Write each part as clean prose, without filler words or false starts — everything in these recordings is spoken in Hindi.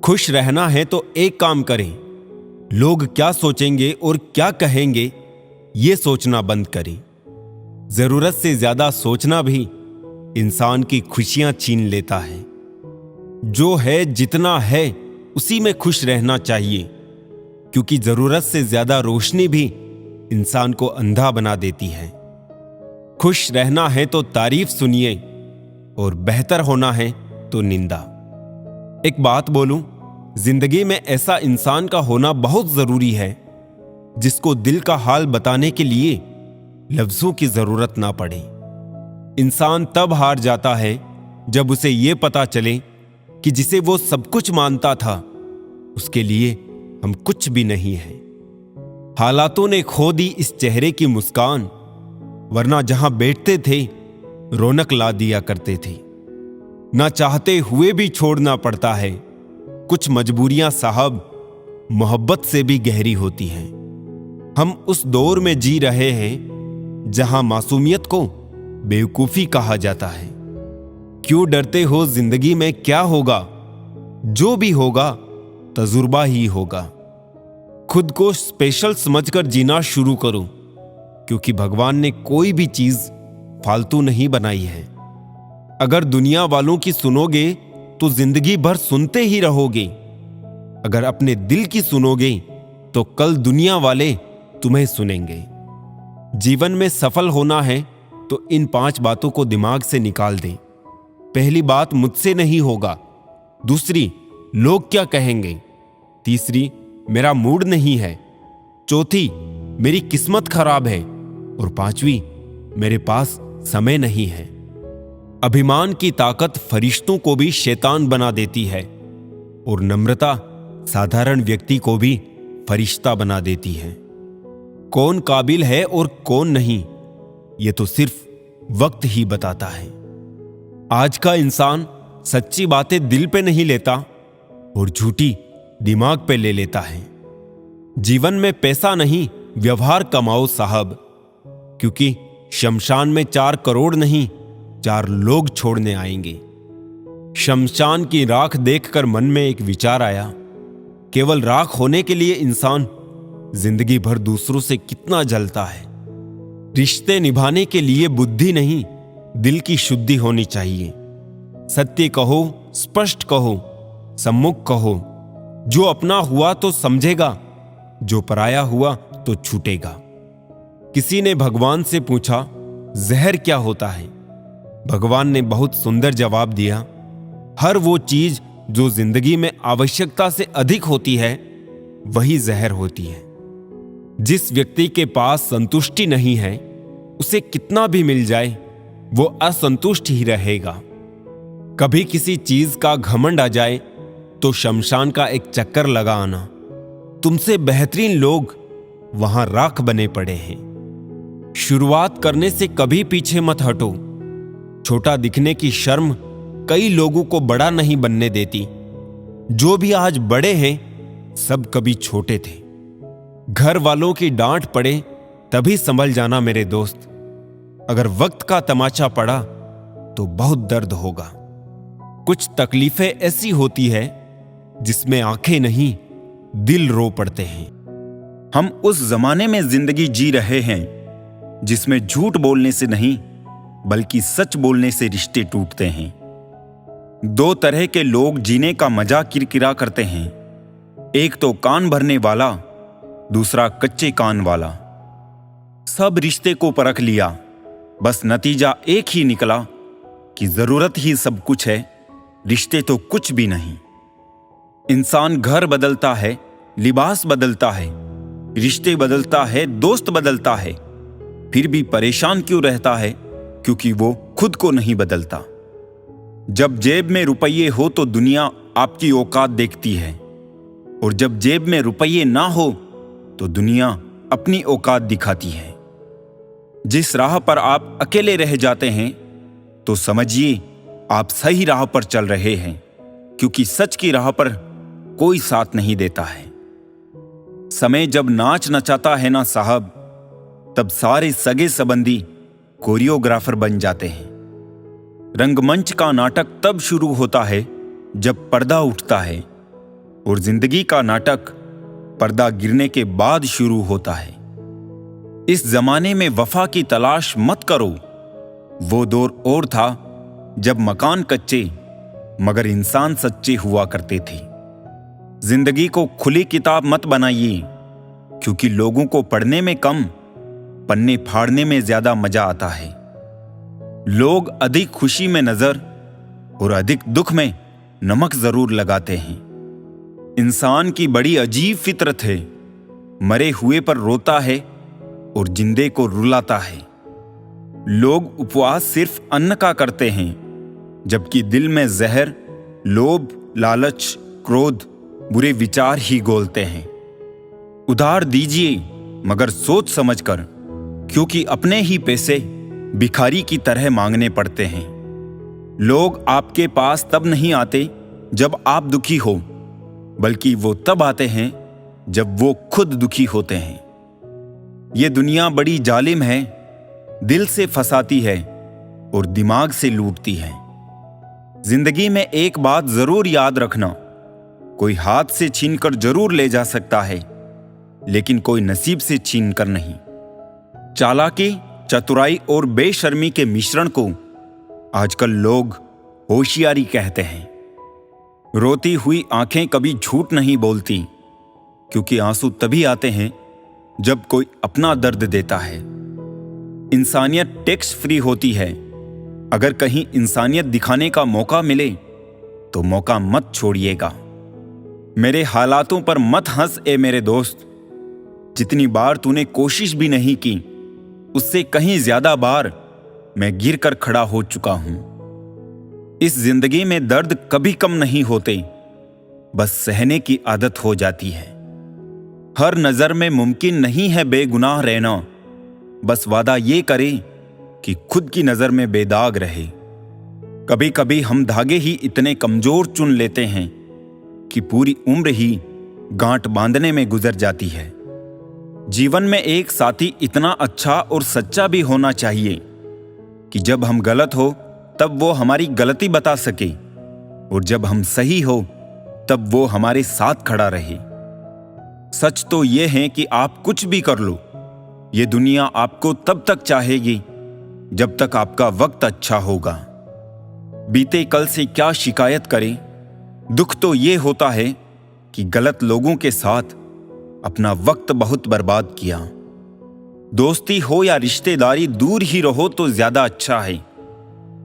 खुश रहना है तो एक काम करें, लोग क्या सोचेंगे और क्या कहेंगे ये सोचना बंद करें। जरूरत से ज्यादा सोचना भी इंसान की खुशियां छीन लेता है। जो है जितना है उसी में खुश रहना चाहिए, क्योंकि जरूरत से ज्यादा रोशनी भी इंसान को अंधा बना देती है। खुश रहना है तो तारीफ सुनिए और बेहतर होना है तो निंदा। एक बात बोलूं, जिंदगी में ऐसा इंसान का होना बहुत जरूरी है जिसको दिल का हाल बताने के लिए लफ्जों की जरूरत ना पड़े। इंसान तब हार जाता है जब उसे यह पता चले कि जिसे वो सब कुछ मानता था उसके लिए हम कुछ भी नहीं है। हालातों ने खो दी इस चेहरे की मुस्कान, वरना जहां बैठते थे रौनक ला दिया करते थे। ना चाहते हुए भी छोड़ना पड़ता है। कुछ मजबूरियां साहब मोहब्बत से भी गहरी होती हैं। हम उस दौर में जी रहे हैं जहां मासूमियत को बेवकूफी कहा जाता है। क्यों डरते हो जिंदगी में क्या होगा? जो भी होगा तजुर्बा ही होगा। खुद को स्पेशल समझकर जीना शुरू करो, क्योंकि भगवान ने कोई भी चीज फालतू नहीं बनाई है। अगर दुनिया वालों की सुनोगे तो जिंदगी भर सुनते ही रहोगे। अगर अपने दिल की सुनोगे तो कल दुनिया वाले तुम्हें सुनेंगे। जीवन में सफल होना है तो इन 5 बातों को दिमाग से निकाल दें। पहली बात, मुझसे नहीं होगा। दूसरी, लोग क्या कहेंगे। तीसरी, मेरा मूड नहीं है। चौथी, मेरी किस्मत खराब है। और 5वीं, मेरे पास समय नहीं है। अभिमान की ताकत फरिश्तों को भी शैतान बना देती है और नम्रता साधारण व्यक्ति को भी फरिश्ता बना देती है। कौन काबिल है और कौन नहीं, यह तो सिर्फ वक्त ही बताता है। आज का इंसान सच्ची बातें दिल पे नहीं लेता और झूठी दिमाग पे ले लेता है। जीवन में पैसा नहीं, व्यवहार कमाओ साहब, क्योंकि शमशान में 4 करोड़ नहीं 4 लोग छोड़ने आएंगे। शमशान की राख देखकर मन में एक विचार आया, केवल राख होने के लिए इंसान जिंदगी भर दूसरों से कितना जलता है। रिश्ते निभाने के लिए बुद्धि नहीं, दिल की शुद्धि होनी चाहिए। सत्य कहो, स्पष्ट कहो, सम्मुख कहो। जो अपना हुआ तो समझेगा, जो पराया हुआ तो छूटेगा। किसी ने भगवान से पूछा, जहर क्या होता है? भगवान ने बहुत सुंदर जवाब दिया, हर वो चीज जो जिंदगी में आवश्यकता से अधिक होती है वही जहर होती है। जिस व्यक्ति के पास संतुष्टि नहीं है उसे कितना भी मिल जाए वो असंतुष्ट ही रहेगा। कभी किसी चीज का घमंड आ जाए तो शमशान का एक चक्कर लगा आना। तुमसे बेहतरीन लोग वहां राख बने पड़े हैं। शुरुआत करने से कभी पीछे मत हटो। छोटा दिखने की शर्म कई लोगों को बड़ा नहीं बनने देती। जो भी आज बड़े हैं सब कभी छोटे थे। घर वालों की डांट पड़े तभी संभल जाना मेरे दोस्त। अगर वक्त का तमाचा पड़ा तो बहुत दर्द होगा। कुछ तकलीफें ऐसी होती है जिसमें आंखें नहीं दिल रो पड़ते हैं। हम उस जमाने में जिंदगी जी रहे हैं जिसमें झूठ बोलने से नहीं बल्कि सच बोलने से रिश्ते टूटते हैं। 2 तरह के लोग जीने का मजा किरकिरा करते हैं, एक तो कान भरने वाला, दूसरा कच्चे कान वाला। सब रिश्ते को परख लिया, बस नतीजा एक ही निकला कि जरूरत ही सब कुछ है, रिश्ते तो कुछ भी नहीं। इंसान घर बदलता है, लिबास बदलता है, रिश्ते बदलता है, दोस्त बदलता है, फिर भी परेशान क्यों रहता है? क्योंकि वो खुद को नहीं बदलता। जब जेब में रुपये हो तो दुनिया आपकी औकात देखती है, और जब जेब में रुपये ना हो तो दुनिया अपनी औकात दिखाती है। जिस राह पर आप अकेले रह जाते हैं तो समझिए आप सही राह पर चल रहे हैं, क्योंकि सच की राह पर कोई साथ नहीं देता है। समय जब नाच नचाता है ना साहब, तब सारे सगे संबंधी कोरियोग्राफर बन जाते हैं। रंगमंच का नाटक तब शुरू होता है जब पर्दा उठता है, और जिंदगी का नाटक पर्दा गिरने के बाद शुरू होता है। इस जमाने में वफा की तलाश मत करो। वो दौर और था जब मकान कच्चे मगर इंसान सच्चे हुआ करते थे। जिंदगी को खुली किताब मत बनाइए, क्योंकि लोगों को पढ़ने में कम, पन्ने फाड़ने में ज्यादा मजा आता है। लोग अधिक खुशी में नजर और अधिक दुख में नमक जरूर लगाते हैं। इंसान की बड़ी अजीब फितरत है, मरे हुए पर रोता है और जिंदे को रुलाता है। लोग उपवास सिर्फ अन्न का करते हैं, जबकि दिल में जहर, लोभ, लालच, क्रोध, बुरे विचार ही घोलते हैं। उधार दीजिए मगर सोच समझकर, क्योंकि अपने ही पैसे भिखारी की तरह मांगने पड़ते हैं। लोग आपके पास तब नहीं आते जब आप दुखी हो, बल्कि वो तब आते हैं जब वो खुद दुखी होते हैं। ये दुनिया बड़ी जालिम है, दिल से फंसाती है और दिमाग से लूटती है। जिंदगी में एक बात जरूर याद रखना, कोई हाथ से छीनकर जरूर ले जा सकता है, लेकिन कोई नसीब से छीनकर नहीं। चालाकी, चतुराई और बेशर्मी के मिश्रण को आजकल लोग होशियारी कहते हैं। रोती हुई आंखें कभी झूठ नहीं बोलती, क्योंकि आंसू तभी आते हैं जब कोई अपना दर्द देता है। इंसानियत टैक्स फ्री होती है। अगर कहीं इंसानियत दिखाने का मौका मिले तो मौका मत छोड़िएगा। मेरे हालातों पर मत हंस ए मेरे दोस्त। जितनी बार तूने कोशिश भी नहीं की, उससे कहीं ज्यादा बार मैं गिर कर खड़ा हो चुका हूं। इस जिंदगी में दर्द कभी कम नहीं होते, बस सहने की आदत हो जाती है। हर नजर में मुमकिन नहीं है बेगुनाह रहना, बस वादा ये करे कि खुद की नजर में बेदाग रहे। कभी कभी हम धागे ही इतने कमजोर चुन लेते हैं कि पूरी उम्र ही गांठ बांधने में गुजर जाती है। जीवन में एक साथी इतना अच्छा और सच्चा भी होना चाहिए कि जब हम गलत हो तब वो हमारी गलती बता सके, और जब हम सही हो तब वो हमारे साथ खड़ा रहे। सच तो ये है कि आप कुछ भी कर लो, ये दुनिया आपको तब तक चाहेगी जब तक आपका वक्त अच्छा होगा। बीते कल से क्या शिकायत करें। दुख तो ये होता है कि गलत लोगों के साथ अपना वक्त बहुत बर्बाद किया। दोस्ती हो या रिश्तेदारी, दूर ही रहो तो ज्यादा अच्छा है।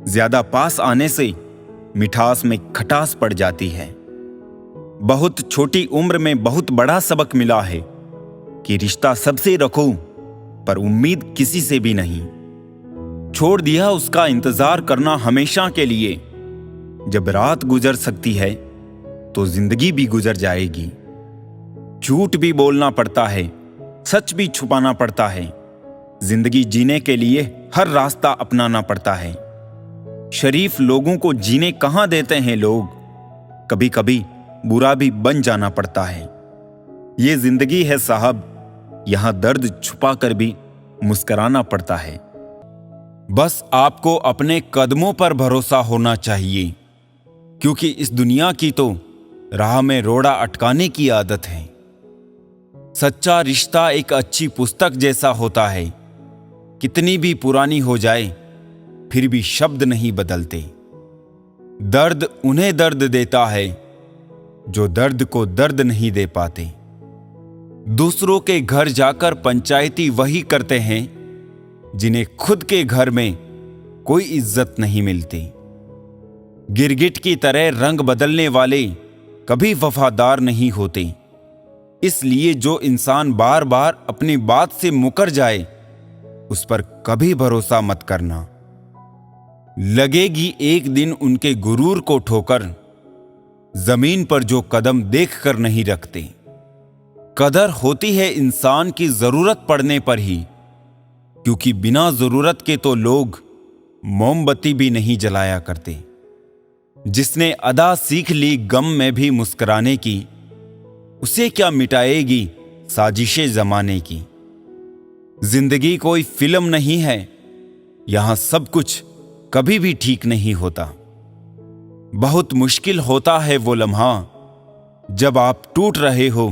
ज्यादा पास आने से मिठास में खटास पड़ जाती है। बहुत छोटी उम्र में बहुत बड़ा सबक मिला है कि रिश्ता सबसे रखो, पर उम्मीद किसी से भी नहीं। छोड़ दिया उसका इंतजार करना हमेशा के लिए। जब रात गुजर सकती है तो जिंदगी भी गुजर जाएगी। झूठ भी बोलना पड़ता है, सच भी छुपाना पड़ता है। जिंदगी जीने के लिए हर रास्ता अपनाना पड़ता है। शरीफ लोगों को जीने कहां देते हैं लोग। कभी कभी बुरा भी बन जाना पड़ता है। ये जिंदगी है साहब, यहां दर्द छुपा कर भी मुस्कुराना पड़ता है। बस आपको अपने कदमों पर भरोसा होना चाहिए, क्योंकि इस दुनिया की तो राह में रोड़ा अटकाने की आदत है। सच्चा रिश्ता एक अच्छी पुस्तक जैसा होता है। कितनी भी पुरानी हो जाए फिर भी शब्द नहीं बदलते। दर्द उन्हें दर्द देता है जो दर्द को दर्द नहीं दे पाते। दूसरों के घर जाकर पंचायती वही करते हैं जिन्हें खुद के घर में कोई इज्जत नहीं मिलती। गिरगिट की तरह रंग बदलने वाले कभी वफादार नहीं होते। इसलिए जो इंसान बार बार अपनी बात से मुकर जाए उस पर कभी भरोसा मत करना। लगेगी एक दिन उनके गुरूर को ठोकर, जमीन पर जो कदम देखकर नहीं रखते। कदर होती है इंसान की जरूरत पड़ने पर ही, क्योंकि बिना जरूरत के तो लोग मोमबत्ती भी नहीं जलाया करते। जिसने अदा सीख ली गम में भी मुस्कुराने की, उसे क्या मिटाएगी साजिशें जमाने की। जिंदगी कोई फिल्म नहीं है, यहां सब कुछ कभी भी ठीक नहीं होता। बहुत मुश्किल होता है वो लम्हा जब आप टूट रहे हो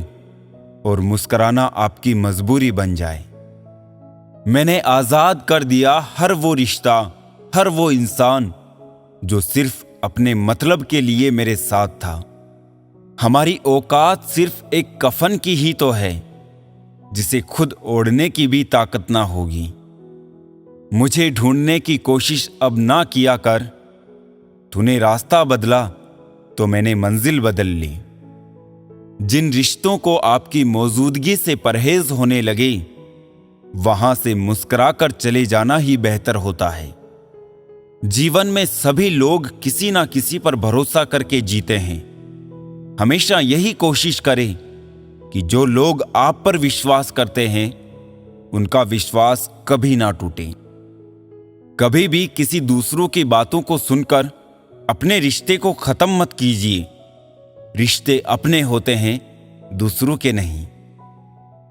और मुस्कुराना आपकी मजबूरी बन जाए। मैंने आजाद कर दिया हर वो रिश्ता, हर वो इंसान जो सिर्फ अपने मतलब के लिए मेरे साथ था। हमारी औकात सिर्फ एक कफन की ही तो है, जिसे खुद ओढ़ने की भी ताकत ना होगी। मुझे ढूंढने की कोशिश अब ना किया कर। तूने रास्ता बदला तो मैंने मंजिल बदल ली। जिन रिश्तों को आपकी मौजूदगी से परहेज होने लगे, वहां से मुस्कुराकर चले जाना ही बेहतर होता है। जीवन में सभी लोग किसी ना किसी पर भरोसा करके जीते हैं। हमेशा यही कोशिश करें कि जो लोग आप पर विश्वास करते हैं, उनका विश्वास कभी ना टूटे। कभी भी किसी दूसरों की बातों को सुनकर अपने रिश्ते को खत्म मत कीजिए। रिश्ते अपने होते हैं, दूसरों के नहीं।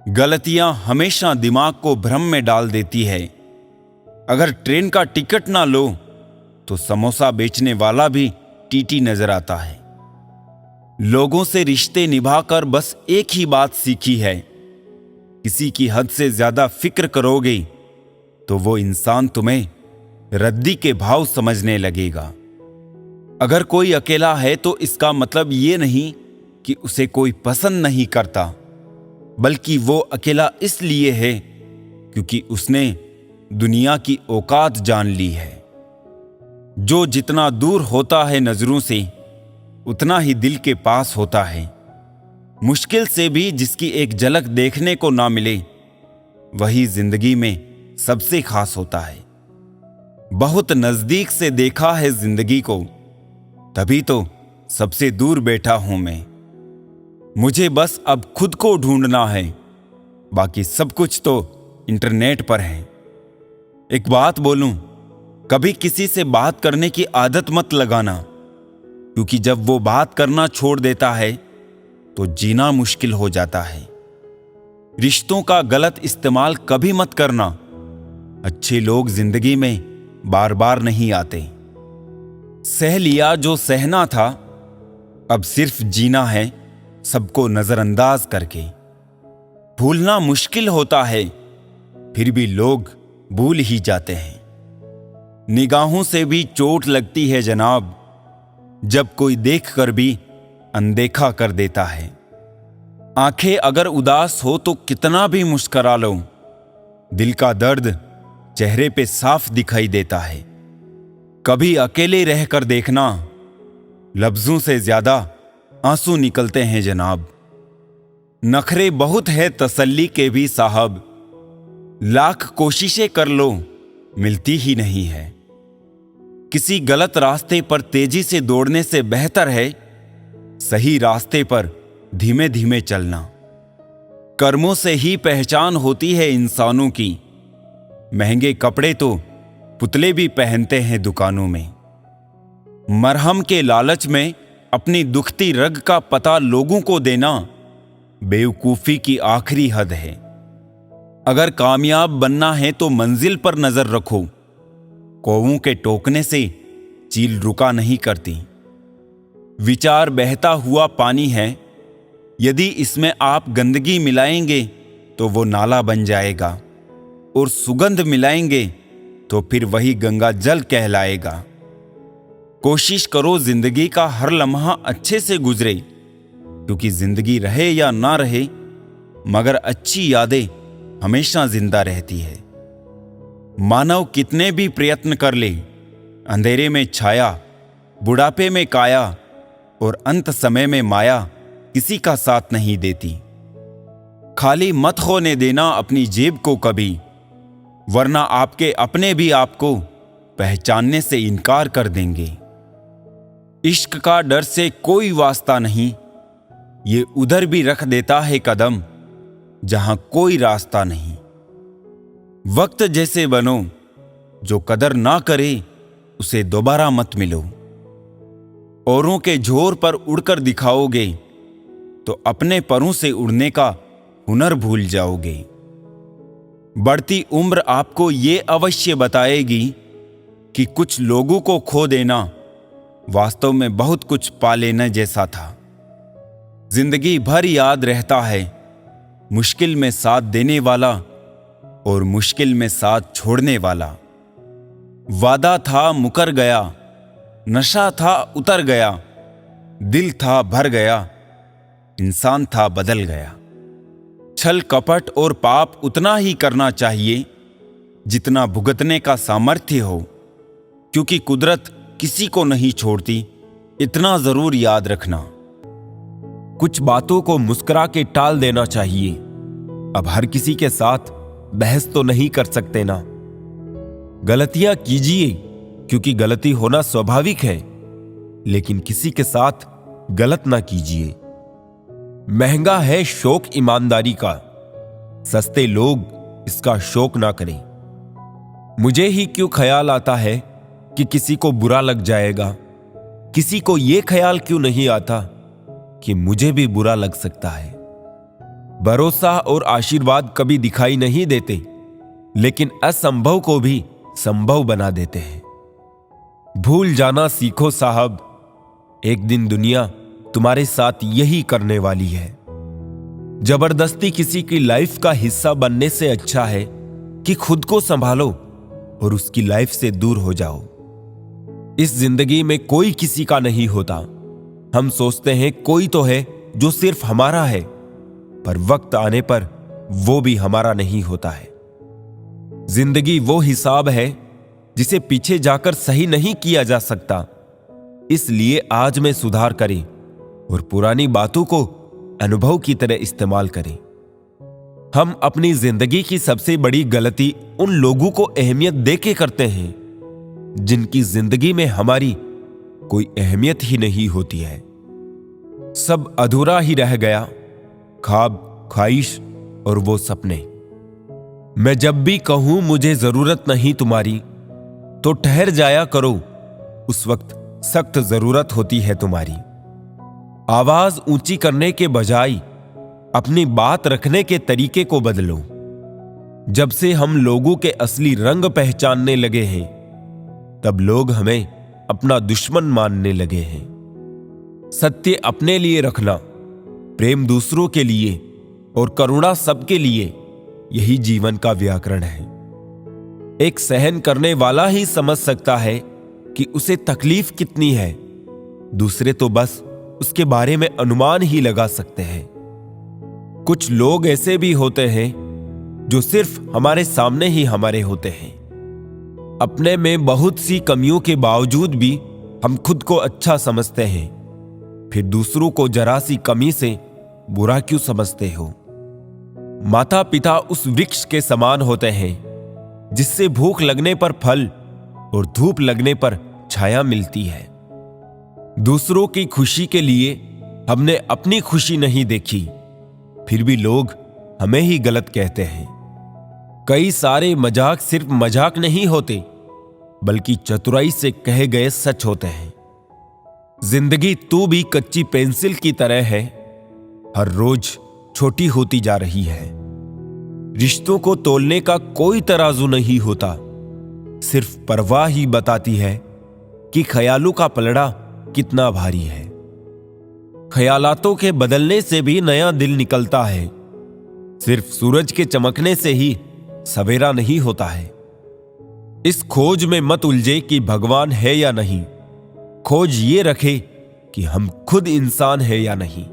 गलतियां हमेशा दिमाग को भ्रम में डाल देती है। अगर ट्रेन का टिकट ना लो तो समोसा बेचने वाला भी टीटी नजर आता है। लोगों से रिश्ते निभाकर बस एक ही बात सीखी है, किसी की हद से ज्यादा फिक्र करोगे तो वो इंसान तुम्हें रद्दी के भाव समझने लगेगा। अगर कोई अकेला है तो इसका मतलब ये नहीं कि उसे कोई पसंद नहीं करता, बल्कि वो अकेला इसलिए है क्योंकि उसने दुनिया की औकात जान ली है। जो जितना दूर होता है नजरों से, उतना ही दिल के पास होता है। मुश्किल से भी जिसकी एक झलक देखने को ना मिले, वही जिंदगी में सबसे खास होता है। बहुत नजदीक से देखा है जिंदगी को, तभी तो सबसे दूर बैठा हूं मैं। मुझे बस अब खुद को ढूंढना है, बाकी सब कुछ तो इंटरनेट पर है। एक बात बोलूं, कभी किसी से बात करने की आदत मत लगाना, क्योंकि जब वो बात करना छोड़ देता है तो जीना मुश्किल हो जाता है। रिश्तों का गलत इस्तेमाल कभी मत करना। अच्छे लोग जिंदगी में बार बार नहीं आते। सह लिया जो सहना था, अब सिर्फ जीना है सबको नजरअंदाज करके। भूलना मुश्किल होता है, फिर भी लोग भूल ही जाते हैं। निगाहों से भी चोट लगती है जनाब, जब कोई देखकर भी अनदेखा कर देता है। आंखें अगर उदास हो तो कितना भी मुस्कुरा लो, दिल का दर्द चेहरे पे साफ दिखाई देता है। कभी अकेले रहकर देखना, लफ्जों से ज्यादा आंसू निकलते हैं जनाब। नखरे बहुत है तसल्ली के भी साहब, लाख कोशिशें कर लो मिलती ही नहीं है। किसी गलत रास्ते पर तेजी से दौड़ने से बेहतर है सही रास्ते पर धीमे धीमे चलना। कर्मों से ही पहचान होती है इंसानों की। महंगे कपड़े तो पुतले भी पहनते हैं दुकानों में। मरहम के लालच में अपनी दुखती रग का पता लोगों को देना बेवकूफी की आखिरी हद है। अगर कामयाब बनना है तो मंजिल पर नजर रखो। कौवों के टोकने से चील रुका नहीं करती। विचार बहता हुआ पानी है, यदि इसमें आप गंदगी मिलाएंगे तो वो नाला बन जाएगा, और सुगंध मिलाएंगे तो फिर वही गंगा जल कहलाएगा। कोशिश करो जिंदगी का हर लम्हा अच्छे से गुजरे, क्योंकि जिंदगी रहे या ना रहे, मगर अच्छी यादें हमेशा जिंदा रहती है। मानव कितने भी प्रयत्न कर ले, अंधेरे में छाया, बुढ़ापे में काया और अंत समय में माया किसी का साथ नहीं देती। खाली मत होने देना अपनी जेब को कभी, वरना आपके अपने भी आपको पहचानने से इनकार कर देंगे। इश्क का डर से कोई वास्ता नहीं, ये उधर भी रख देता है कदम जहां कोई रास्ता नहीं। वक्त जैसे बनो, जो कदर ना करे उसे दोबारा मत मिलो। औरों के जोर पर उड़कर दिखाओगे तो अपने परों से उड़ने का हुनर भूल जाओगे। बढ़ती उम्र आपको ये अवश्य बताएगी कि कुछ लोगों को खो देना वास्तव में बहुत कुछ पा लेने जैसा था। जिंदगी भर याद रहता है मुश्किल में साथ देने वाला और मुश्किल में साथ छोड़ने वाला। वादा था मुकर गया, नशा था उतर गया, दिल था भर गया, इंसान था बदल गया। छल कपट और पाप उतना ही करना चाहिए जितना भुगतने का सामर्थ्य हो, क्योंकि कुदरत किसी को नहीं छोड़ती, इतना जरूर याद रखना। कुछ बातों को मुस्कुरा के टाल देना चाहिए। अब हर किसी के साथ बहस तो नहीं कर सकते ना। गलतियां कीजिए क्योंकि गलती होना स्वाभाविक है, लेकिन किसी के साथ गलत ना कीजिए। महंगा है शौक ईमानदारी का, सस्ते लोग इसका शौक ना करें। मुझे ही क्यों ख्याल आता है कि किसी को बुरा लग जाएगा, किसी को यह ख्याल क्यों नहीं आता कि मुझे भी बुरा लग सकता है। भरोसा और आशीर्वाद कभी दिखाई नहीं देते, लेकिन असंभव को भी संभव बना देते हैं। भूल जाना सीखो साहब, एक दिन दुनिया तुम्हारे साथ यही करने वाली है। जबरदस्ती किसी की लाइफ का हिस्सा बनने से अच्छा है कि खुद को संभालो और उसकी लाइफ से दूर हो जाओ। इस जिंदगी में कोई किसी का नहीं होता। हम सोचते हैं कोई तो है जो सिर्फ हमारा है, पर वक्त आने पर वो भी हमारा नहीं होता है। जिंदगी वो हिसाब है जिसे पीछे जाकर सही नहीं किया जा सकता। इसलिए आज में सुधार करें और पुरानी बातों को अनुभव की तरह इस्तेमाल करें। हम अपनी जिंदगी की सबसे बड़ी गलती उन लोगों को अहमियत देके करते हैं जिनकी जिंदगी में हमारी कोई अहमियत ही नहीं होती है। सब अधूरा ही रह गया, ख्वाब, ख्वाहिश और वो सपने। मैं जब भी कहूं मुझे जरूरत नहीं तुम्हारी, तो ठहर जाया करो, उस वक्त सख्त जरूरत होती है तुम्हारी। आवाज ऊंची करने के बजाय अपनी बात रखने के तरीके को बदलो। जब से हम लोगों के असली रंग पहचानने लगे हैं, तब लोग हमें अपना दुश्मन मानने लगे हैं। सत्य अपने लिए रखना, प्रेम दूसरों के लिए और करुणा सबके लिए, यही जीवन का व्याकरण है। एक सहन करने वाला ही समझ सकता है कि उसे तकलीफ कितनी है, दूसरे तो बस उसके बारे में अनुमान ही लगा सकते हैं। कुछ लोग ऐसे भी होते हैं जो सिर्फ हमारे सामने ही हमारे होते हैं। अपने में बहुत सी कमियों के बावजूद भी हम खुद को अच्छा समझते हैं, फिर दूसरों को जरा सी कमी से बुरा क्यों समझते हो। माता पिता उस वृक्ष के समान होते हैं जिससे भूख लगने पर फल और धूप लगने पर छाया मिलती है। दूसरों की खुशी के लिए हमने अपनी खुशी नहीं देखी, फिर भी लोग हमें ही गलत कहते हैं। कई सारे मजाक सिर्फ मजाक नहीं होते, बल्कि चतुराई से कहे गए सच होते हैं। जिंदगी तू भी कच्ची पेंसिल की तरह है, हर रोज छोटी होती जा रही है। रिश्तों को तोलने का कोई तराजू नहीं होता, सिर्फ परवाह ही बताती है कि ख्यालों का पलड़ा कितना भारी है। ख्यालातों के बदलने से भी नया दिल निकलता है। सिर्फ सूरज के चमकने से ही सवेरा नहीं होता है। इस खोज में मत उलझे कि भगवान है या नहीं, खोज ये रखे कि हम खुद इंसान है या नहीं।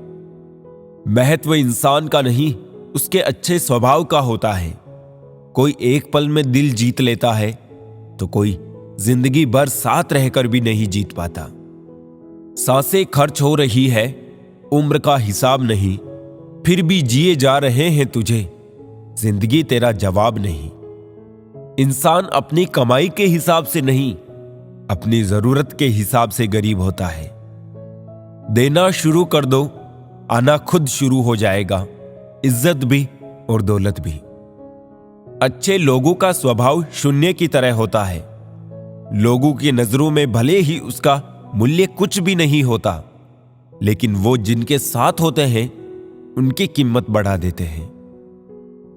महत्व इंसान का नहीं, उसके अच्छे स्वभाव का होता है। कोई एक पल में दिल जीत लेता है, तो कोई जिंदगी भर साथ रहकर भी नहीं जीत पाता। सांसें खर्च हो रही है, उम्र का हिसाब नहीं, फिर भी जिए जा रहे हैं तुझे, जिंदगी तेरा जवाब नहीं। इंसान अपनी कमाई के हिसाब से नहीं, अपनी जरूरत के हिसाब से गरीब होता है। देना शुरू कर दो, आना खुद शुरू हो जाएगा, इज्जत भी और दौलत भी। अच्छे लोगों का स्वभाव शून्य की तरह होता है। लोगों की नजरों में भले ही उसका मूल्य कुछ भी नहीं होता, लेकिन वो जिनके साथ होते हैं उनकी कीमत बढ़ा देते हैं।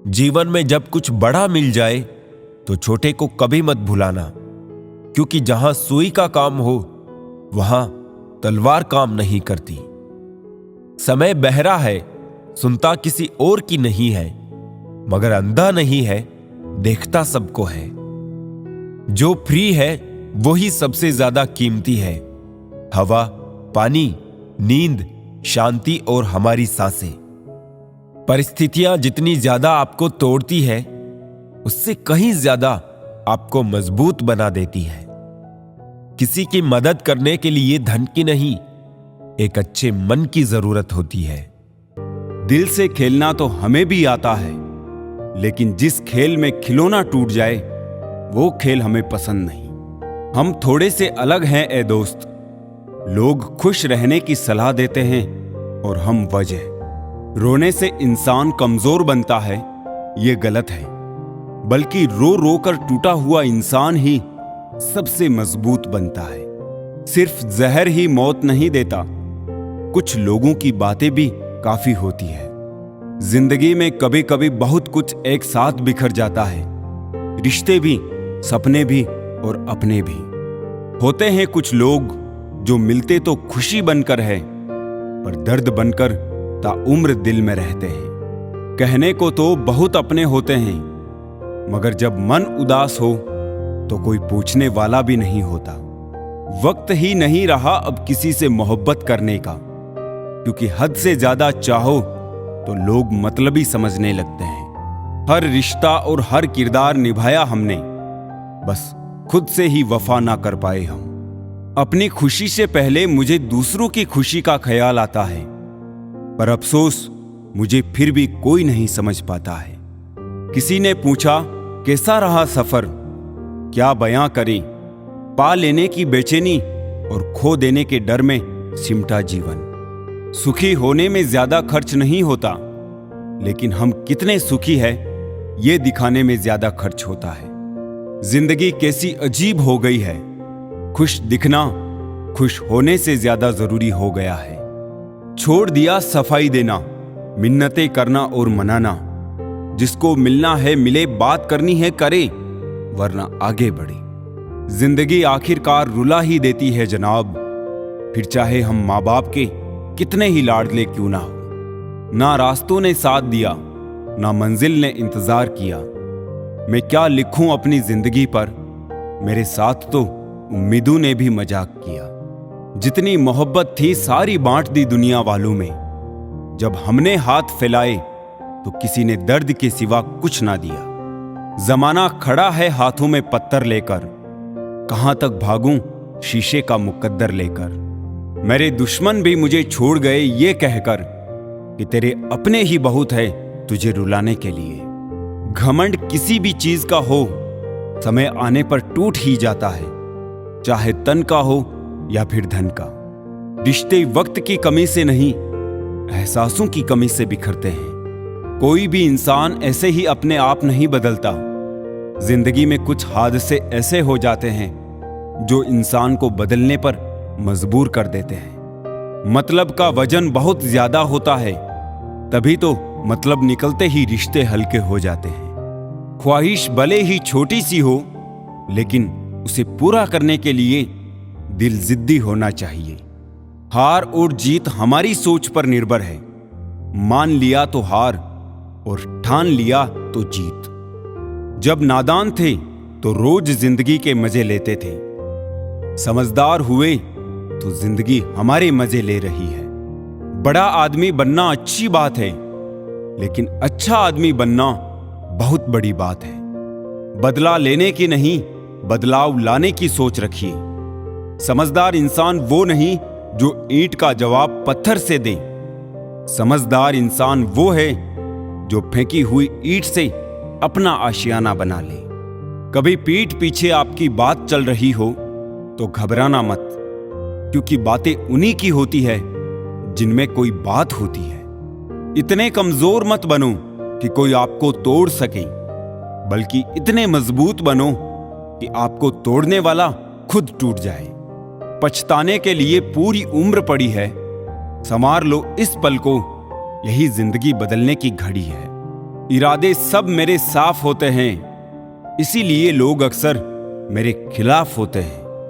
जीवन में जब कुछ बड़ा मिल जाए तो छोटे को कभी मत भुलाना, क्योंकि जहां सुई का काम हो वहां तलवार काम नहीं करती। समय बहरा है, सुनता किसी और की नहीं है, मगर अंधा नहीं है, देखता सबको है। जो फ्री है वही सबसे ज्यादा कीमती है। हवा, पानी, नींद, शांति और हमारी सांसें। परिस्थितियां जितनी ज्यादा आपको तोड़ती है, उससे कहीं ज्यादा आपको मजबूत बना देती है। किसी की मदद करने के लिए धन की नहीं, एक अच्छे मन की जरूरत होती है। दिल से खेलना तो हमें भी आता है, लेकिन जिस खेल में खिलौना टूट जाए वो खेल हमें पसंद नहीं। हम थोड़े से अलग हैं ए दोस्त। लोग खुश रहने की सलाह देते हैं और हम वजह। रोने से इंसान कमजोर बनता है, ये गलत है। बल्कि रो रो कर टूटा हुआ इंसान ही सबसे मजबूत बनता है। सिर्फ जहर ही मौत नहीं देता, कुछ लोगों की बातें भी काफी होती है। जिंदगी में कभी कभी बहुत कुछ एक साथ बिखर जाता है, रिश्ते भी, सपने भी और अपने भी। होते हैं कुछ लोग जो मिलते तो खुशी बनकर है, पर दर्द बनकर ताउम्र दिल में रहते हैं। कहने को तो बहुत अपने होते हैं, मगर जब मन उदास हो तो कोई पूछने वाला भी नहीं होता। वक्त ही नहीं रहा अब किसी से मोहब्बत करने का, क्योंकि हद से ज्यादा चाहो तो लोग मतलबी समझने लगते हैं। हर रिश्ता और हर किरदार निभाया हमने, बस खुद से ही वफा ना कर पाए हम। अपनी खुशी से पहले मुझे दूसरों की खुशी का ख्याल आता है, पर अफसोस मुझे फिर भी कोई नहीं समझ पाता है। किसी ने पूछा कैसा रहा सफर, क्या बयां करें। पा लेने की बेचैनी और खो देने के डर में सिमटा जीवन। सुखी होने में ज्यादा खर्च नहीं होता, लेकिन हम कितने सुखी हैं ये दिखाने में ज्यादा खर्च होता है। जिंदगी कैसी अजीब हो गई है। खुश दिखना खुश होने से ज्यादा जरूरी हो गया है। छोड़ दिया सफाई देना, मिन्नतें करना और मनाना। जिसको मिलना है मिले, बात करनी है करे, वरना आगे बढ़े। जिंदगी आखिरकार रुला ही देती है जनाब, फिर चाहे हम माँ बाप के कितने ही लाडले क्यों ना हो। ना रास्तों ने साथ दिया, ना मंजिल ने इंतजार किया। मैं क्या लिखूं अपनी जिंदगी पर, मेरे साथ तो उम्मीदों ने भी मजाक किया। जितनी मोहब्बत थी सारी बांट दी दुनिया वालों में। जब हमने हाथ फैलाए तो किसी ने दर्द के सिवा कुछ ना दिया। जमाना खड़ा है हाथों में पत्थर लेकर, कहां तक भागूं शीशे का मुकद्दर लेकर। मेरे दुश्मन भी मुझे छोड़ गए ये कहकर कि तेरे अपने ही बहुत है तुझे रुलाने के लिए। घमंड किसी भी चीज का हो, समय आने पर टूट ही जाता है, चाहे तन का हो या फिर धन का। रिश्ते वक्त की कमी से नहीं, एहसासों की कमी से बिखरते हैं। कोई भी इंसान ऐसे ही अपने आप नहीं बदलता। जिंदगी में कुछ हादसे ऐसे हो जाते हैं जो इंसान को बदलने पर मजबूर कर देते हैं। मतलब का वजन बहुत ज्यादा होता है, तभी तो मतलब निकलते ही रिश्ते हल्के हो जाते हैं। ख्वाहिश भले ही छोटी सी हो, लेकिन उसे पूरा करने के लिए दिल जिद्दी होना चाहिए। हार और जीत हमारी सोच पर निर्भर है। मान लिया तो हार और ठान लिया तो जीत। जब नादान थे तो रोज जिंदगी के मजे लेते थे, समझदार हुए तो जिंदगी हमारे मजे ले रही है। बड़ा आदमी बनना अच्छी बात है, लेकिन अच्छा आदमी बनना बहुत बड़ी बात है। बदला लेने की नहीं, बदलाव लाने की सोच रखिए। समझदार इंसान वो नहीं जो ईंट का जवाब पत्थर से दे। समझदार इंसान वो है जो फेंकी हुई ईंट से अपना आशियाना बना ले। कभी पीठ पीछे आपकी बात चल रही हो तो घबराना मत, क्योंकि बातें उन्हीं की होती है जिनमें कोई बात होती है। इतने कमजोर मत बनो कि कोई आपको तोड़ सके, बल्कि इतने मजबूत बनो कि आपको तोड़ने वाला खुद टूट जाए। पछताने के लिए पूरी उम्र पड़ी है, संवार लो इस पल को, यही जिंदगी बदलने की घड़ी है। इरादे सब मेरे साफ होते हैं, इसीलिए लोग अक्सर मेरे खिलाफ होते हैं।